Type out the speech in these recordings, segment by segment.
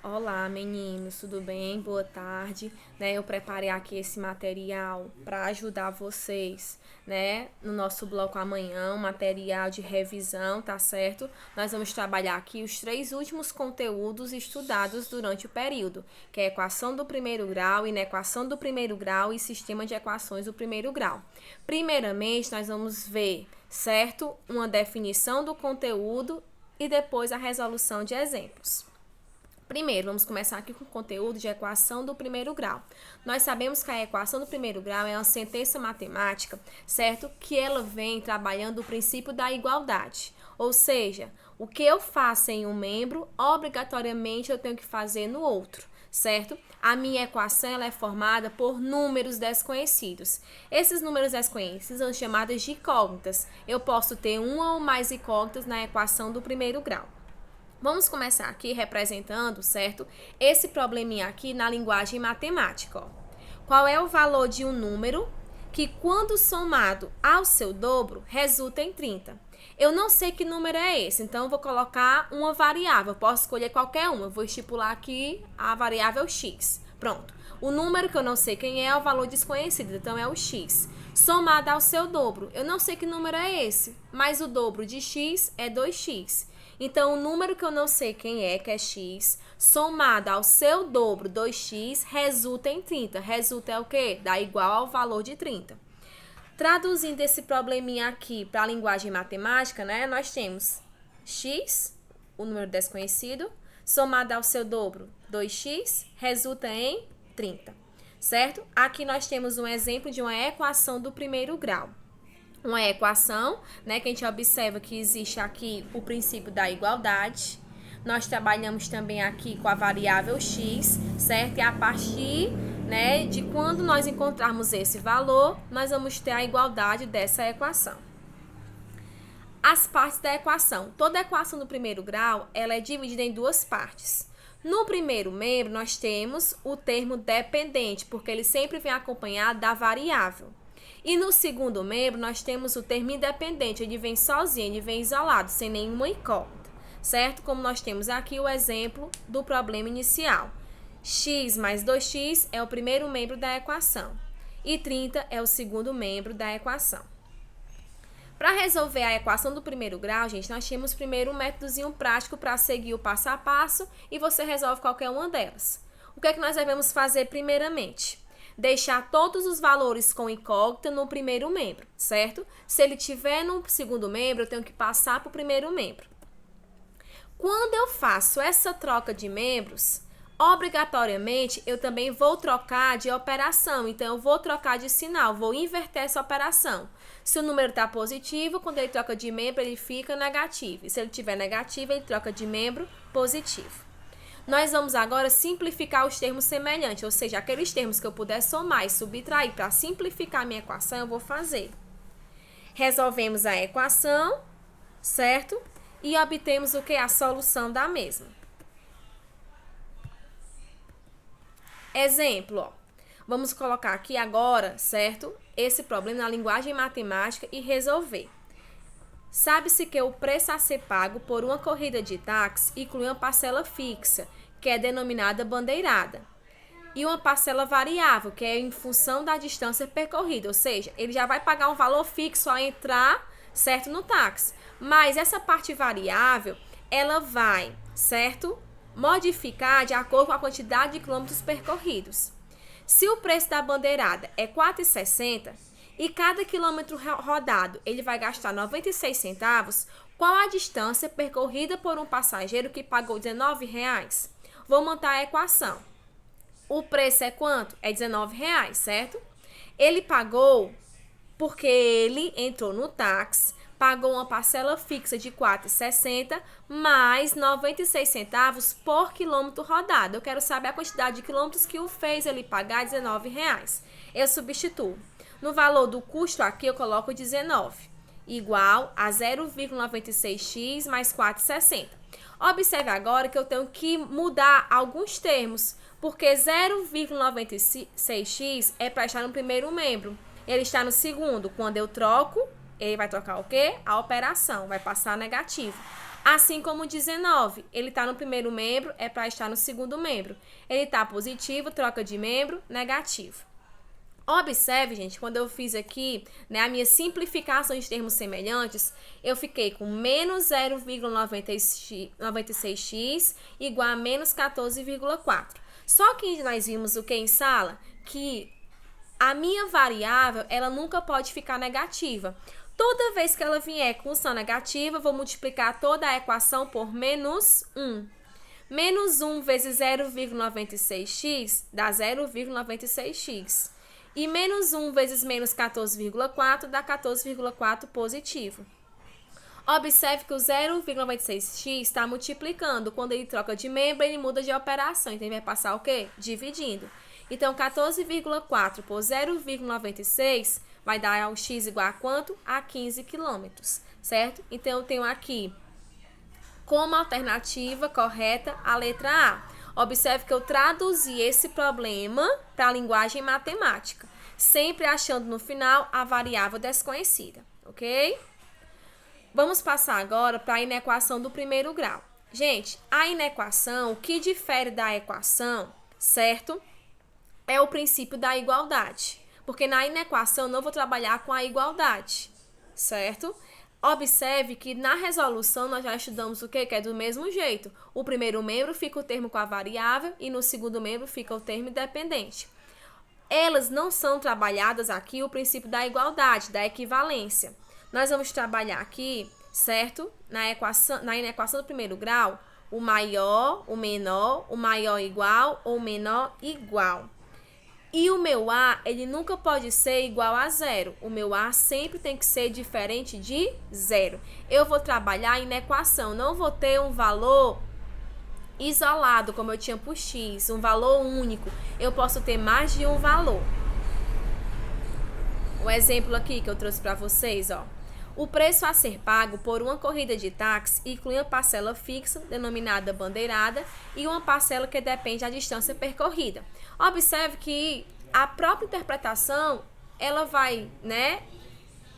Olá, meninos, tudo bem? Boa tarde, Eu preparei aqui esse material para ajudar vocês, no nosso bloco amanhã, um material de revisão, tá certo? Nós vamos trabalhar aqui os 3 últimos conteúdos estudados durante o período, que é equação do primeiro grau, inequação do primeiro grau e sistema de equações do primeiro grau. Primeiramente, nós vamos ver, certo? Uma definição do conteúdo e depois a resolução de exemplos. Primeiro, vamos começar aqui com o conteúdo de equação do primeiro grau. Nós sabemos que a equação do primeiro grau é uma sentença matemática, certo? Que ela vem trabalhando o princípio da igualdade. Ou seja, o que eu faço em um membro, obrigatoriamente eu tenho que fazer no outro, certo? A minha equação ela é formada por números desconhecidos. Esses números desconhecidos são chamados de incógnitas. Eu posso ter uma ou mais incógnitas na equação do primeiro grau. Vamos começar aqui representando, certo? Esse probleminha aqui na linguagem matemática, ó. Qual é o valor de um número que, quando somado ao seu dobro, resulta em 30? Eu não sei que número é esse, então eu vou colocar uma variável. Eu posso escolher qualquer uma. Eu vou estipular aqui a variável x. Pronto. O número que eu não sei quem é o valor desconhecido, então é o x. Somado ao seu dobro. Eu não sei que número é esse, mas o dobro de x é 2x. Então, o número que eu não sei quem é, que é x, somado ao seu dobro, 2x, resulta em 30. Resulta é o quê? Dá igual ao valor de 30. Traduzindo esse probleminha aqui para a linguagem matemática, nós temos x, o número desconhecido, somado ao seu dobro, 2x, resulta em 30. Certo? Aqui nós temos um exemplo de uma equação do primeiro grau. Uma equação, que a gente observa que existe aqui o princípio da igualdade. Nós trabalhamos também aqui com a variável x, certo? E a partir, de quando nós encontrarmos esse valor, nós vamos ter a igualdade dessa equação. As partes da equação. Toda equação do primeiro grau, ela é dividida em duas partes. No primeiro membro, nós temos o termo dependente, porque ele sempre vem acompanhado da variável. E no segundo membro, nós temos o termo independente, ele vem sozinho, ele vem isolado, sem nenhuma incógnita, certo? Como nós temos aqui o exemplo do problema inicial. X mais 2x é o primeiro membro da equação e 30 é o segundo membro da equação. Para resolver a equação do primeiro grau, gente, nós temos primeiro um métodozinho prático para seguir o passo a passo e você resolve qualquer uma delas. O que é que nós devemos fazer primeiramente? Deixar todos os valores com incógnita no primeiro membro, certo? Se ele tiver no segundo membro, eu tenho que passar para o primeiro membro. Quando eu faço essa troca de membros, obrigatoriamente eu também vou trocar de operação. Então, eu vou trocar de sinal, vou inverter essa operação. Se o número está positivo, quando ele troca de membro, ele fica negativo. E se ele estiver negativo, ele troca de membro positivo. Nós vamos agora simplificar os termos semelhantes, ou seja, aqueles termos que eu puder somar e subtrair para simplificar a minha equação, eu vou fazer. Resolvemos a equação, certo? E obtemos o que? A solução da mesma. Exemplo, ó. Vamos colocar aqui agora, certo? Esse problema na linguagem matemática e resolver. Sabe-se que o preço a ser pago por uma corrida de táxi inclui uma parcela fixa, que é denominada bandeirada, e uma parcela variável, que é em função da distância percorrida, ou seja, ele já vai pagar um valor fixo ao entrar, certo, no táxi. Mas essa parte variável, ela vai, certo, modificar de acordo com a quantidade de quilômetros percorridos. Se o preço da bandeirada é R$ 4,60 e cada quilômetro rodado ele vai gastar 96 centavos, qual a distância percorrida por um passageiro que pagou R$19? Vou montar a equação. O preço é quanto? É R$19, certo? Ele pagou porque ele entrou no táxi, pagou uma parcela fixa de R$ 4,60 mais 96 centavos por quilômetro rodado. Eu quero saber a quantidade de quilômetros que o fez ele pagar R$19. Eu substituo. No valor do custo aqui eu coloco 19, igual a 0,96x mais 4,60. Observe agora que eu tenho que mudar alguns termos, porque 0,96x é para estar no primeiro membro. Ele está no segundo. Quando eu troco, ele vai trocar o quê? A operação, vai passar negativo. Assim como o 19, ele está no primeiro membro, é para estar no segundo membro. Ele está positivo, troca de membro, negativo. Observe, gente, quando eu fiz aqui, né, a minha simplificação de termos semelhantes, eu fiquei com menos 0,96x igual a menos 14,4. Só que nós vimos o que em sala? Que a minha variável, ela nunca pode ficar negativa. Toda vez que ela vier com função negativa, eu vou multiplicar toda a equação por menos 1. Menos 1 vezes 0,96x dá 0,96x. E menos 1 vezes menos 14,4 dá 14,4 positivo. Observe que o 0,96x está multiplicando. Quando ele troca de membro, ele muda de operação. Então, ele vai passar o quê? Dividindo. Então, 14,4 por 0,96 vai dar ao x igual a quanto? A 15 quilômetros, certo? Então, eu tenho aqui como alternativa correta a letra A. Observe que eu traduzi esse problema para a linguagem matemática, sempre achando no final a variável desconhecida, ok? Vamos passar agora para a inequação do primeiro grau. Gente, a inequação, o que difere da equação, certo? É o princípio da igualdade, porque na inequação eu não vou trabalhar com a igualdade, certo? Observe que na resolução nós já estudamos o quê? Que é do mesmo jeito. O primeiro membro fica o termo com a variável e no segundo membro fica o termo independente. Elas não são trabalhadas aqui o princípio da igualdade, da equivalência. Nós vamos trabalhar aqui, certo? Na inequação do primeiro grau, o maior, o menor, o maior igual ou o menor igual. E o meu A, ele nunca pode ser igual a zero. O meu A sempre tem que ser diferente de zero. Eu vou trabalhar a inequação, não vou ter um valor isolado, como eu tinha para o X, um valor único. Eu posso ter mais de um valor. O exemplo aqui que eu trouxe para vocês, ó. O preço a ser pago por uma corrida de táxi inclui uma parcela fixa, denominada bandeirada, e uma parcela que depende da distância percorrida. Observe que a própria interpretação, ela vai, né,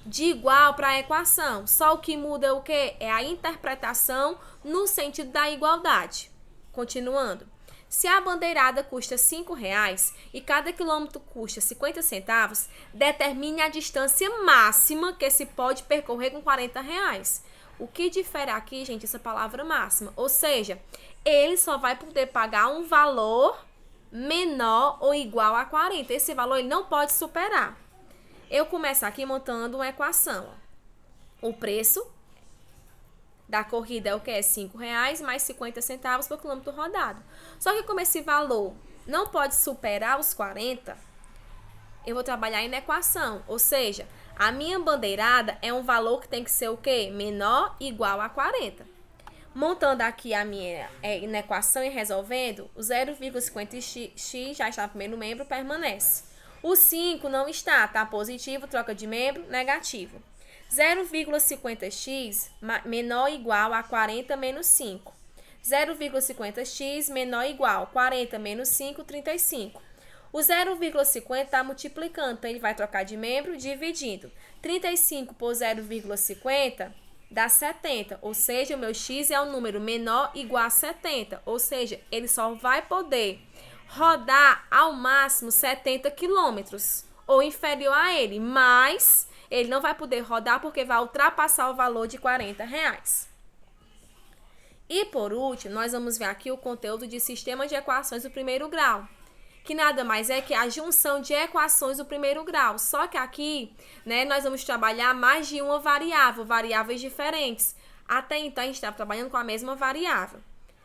de igual para a equação. Só o que muda é o quê? É a interpretação no sentido da igualdade. Continuando. Se a bandeirada custa R$5 e cada quilômetro custa 50 centavos, determine a distância máxima que se pode percorrer com R$40. O que difere aqui, gente, essa palavra máxima? Ou seja, ele só vai poder pagar um valor menor ou igual a 40. Esse valor ele não pode superar. Eu começo aqui montando uma equação. Ó. O preço da corrida é o que? É R$5 mais 50 centavos por quilômetro rodado. Só que como esse valor não pode superar os 40, eu vou trabalhar na equação. Ou seja, a minha bandeirada é um valor que tem que ser o quê? Menor ou igual a 40. Montando aqui a minha equação e resolvendo, o 0,50x já está no primeiro membro, permanece. O 5 não está, tá positivo, troca de membro, negativo. 0,50x menor ou igual a 40 menos 5. 0,50x menor ou igual a 40 menos 5, 35. O 0,50 está multiplicando, então ele vai trocar de membro, dividindo. 35 por 0,50 dá 70, ou seja, o meu x é um número menor ou igual a 70, ou seja, ele só vai poder rodar ao máximo 70 quilômetros, ou inferior a ele, mas ele não vai poder rodar porque vai ultrapassar o valor de R$40. E por último, nós vamos ver aqui o conteúdo de sistema de equações do primeiro grau, que nada mais é que a junção de equações do primeiro grau. Só que aqui, né, nós vamos trabalhar mais de uma variável, variáveis diferentes. Até então, a gente está trabalhando com a mesma variável,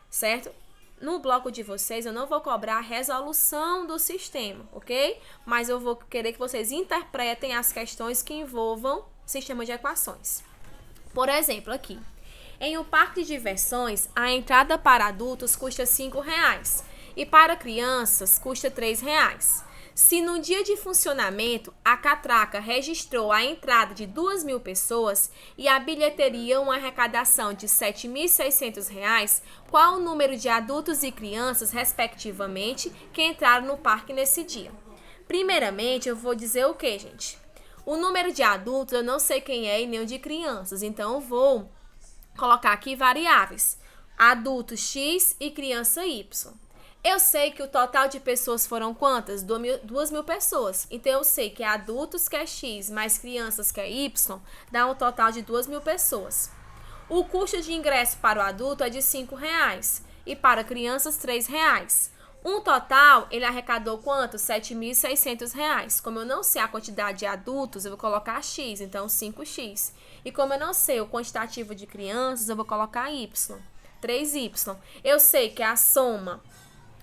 certo? No bloco de vocês, eu não vou cobrar a resolução do sistema, ok? Mas eu vou querer que vocês interpretem as questões que envolvam sistema de equações. Por exemplo, aqui. Em um parque de diversões, a entrada para adultos custa R$5 e para crianças custa R$3. Se no dia de funcionamento a catraca registrou a entrada de 2.000 pessoas e a bilheteria uma arrecadação de R$7.600, qual o número de adultos e crianças, respectivamente, que entraram no parque nesse dia? Primeiramente, eu vou dizer o que, gente? O número de adultos eu não sei quem é e nem o de crianças, então eu vou colocar aqui variáveis, adulto X e criança Y. Eu sei que o total de pessoas foram quantas? 2.000 pessoas. Então, eu sei que adultos que é X mais crianças que é Y dá um total de 2.000 pessoas. O custo de ingresso para o adulto é de R$5 e para crianças R$3. Um total, ele arrecadou quanto? R$7.600. Como eu não sei a quantidade de adultos, eu vou colocar X, então 5X. E como eu não sei o quantitativo de crianças, eu vou colocar Y, 3Y. Eu sei que a soma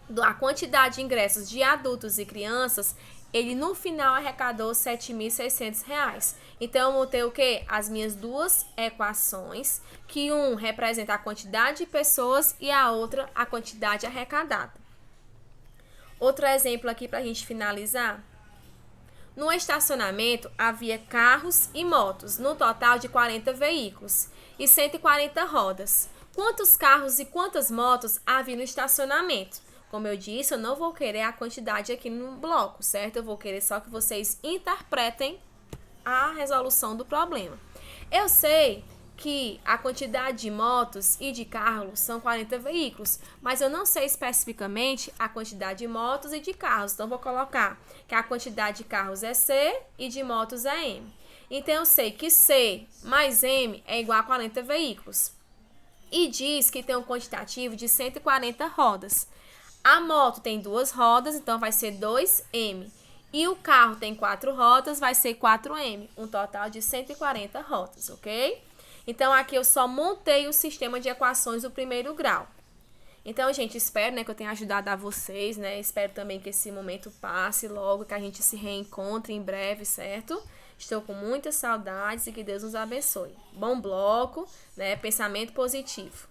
da quantidade de ingressos de adultos e crianças, ele no final arrecadou R$7.600. Então, eu vou ter o quê? As minhas duas equações, que um representa a quantidade de pessoas e a outra a quantidade arrecadada. Outro exemplo aqui para a gente finalizar. No estacionamento, havia carros e motos, no total de 40 veículos e 140 rodas. Quantos carros e quantas motos havia no estacionamento? Como eu disse, eu não vou querer a quantidade aqui no bloco, certo? Eu vou querer só que vocês interpretem a resolução do problema. Eu sei que a quantidade de motos e de carros são 40 veículos, mas eu não sei especificamente a quantidade de motos e de carros. Então, vou colocar que a quantidade de carros é C e de motos é M. Então, eu sei que C mais M é igual a 40 veículos. E diz que tem um quantitativo de 140 rodas. A moto tem 2 rodas, então vai ser 2M. E o carro tem 4 rodas, vai ser 4M. Um total de 140 rodas, ok? Então, aqui eu só montei o sistema de equações do primeiro grau. Então, gente, espero, né, que eu tenha ajudado a vocês, né? Espero também que esse momento passe logo, que a gente se reencontre em breve, certo? Estou com muitas saudades e que Deus nos abençoe. Bom bloco, né? Pensamento positivo.